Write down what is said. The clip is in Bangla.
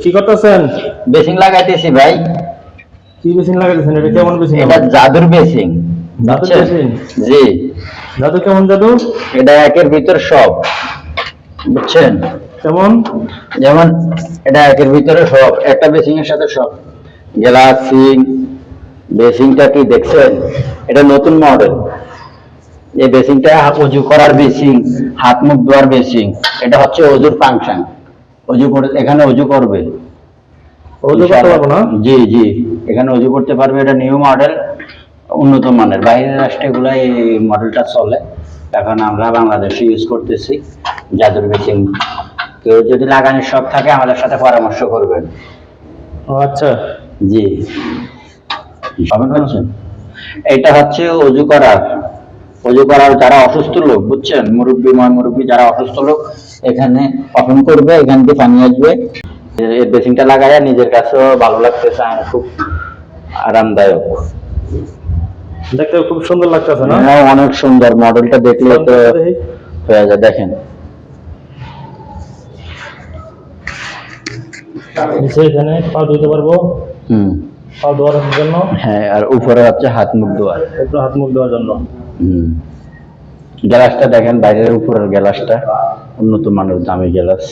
কি করতেছেন? বেসিং লাগাইতেছি ভাই। কি বেসিন লাগাইতেছেন? এটা কেমন বেসিন? এটা জাদুর বেসিং। জাদুর বেসিন? জি। জাদু কেমন জাদু? এটা একের ভিতর সব, বুঝছেন? কেমন? যেমন এটা একের ভিতরে সব, একটা বেসিং এর সাথে সব। গ্লাস সিং, বেসিংটা কি দেখছেন? এটা নতুন মডেল। এই বেসিংটা অজু করার বেসিং, হাত মুখ ধোয়ার বেসিং। এটা হচ্ছে অজুর ফাংশন। অজু করে এখানে অজু করবে। ওজু করতে পারবো না? জি জি, এখানে অজু করতে পারবে। এটা নিউ মডেল, উন্নত মানের। বাইরের রাষ্ট্রগুলো এই মডেলটা চলে, এখন আমরা বাংলাদেশে ইউজ করতেছি জাদুর বেসিং। কেউ যদি লাগানোর শখ থাকে আমাদের সাথে পরামর্শ করবেন। ও আচ্ছা। জি, সবাই বলছেন। এটা হচ্ছে অজু করার, অজু করার যারা অসুস্থ লোক, বুঝছেন, মুরব্বী যারা অসুস্থ লোক এখানে ওপেন করবে, এখান থেকে পানি আসবে। এই বেসিংটা লাগাইয়া নিজের কাছেও ভালো লাগতেছে, আর খুব আরামদায়ক। দেখতে খুব সুন্দর লাগতেছে না? হ্যাঁ, অনেক সুন্দর। মডেলটা দেখলে তো হয়ে যায়। দেখেন নিচে এখানে পা ধুতে পারবো। হুম, পা ধোয়ার জন্য। হ্যাঁ, আর উপরে হচ্ছে হাত মুখ ধোয়ার। একটু হাত মুখ ধোয়ার জন্য। হুম, গ্লাসটা দেখেন, বাইরের উপরের গ্লাসটা উন্নত মানের দামি গ্লাস।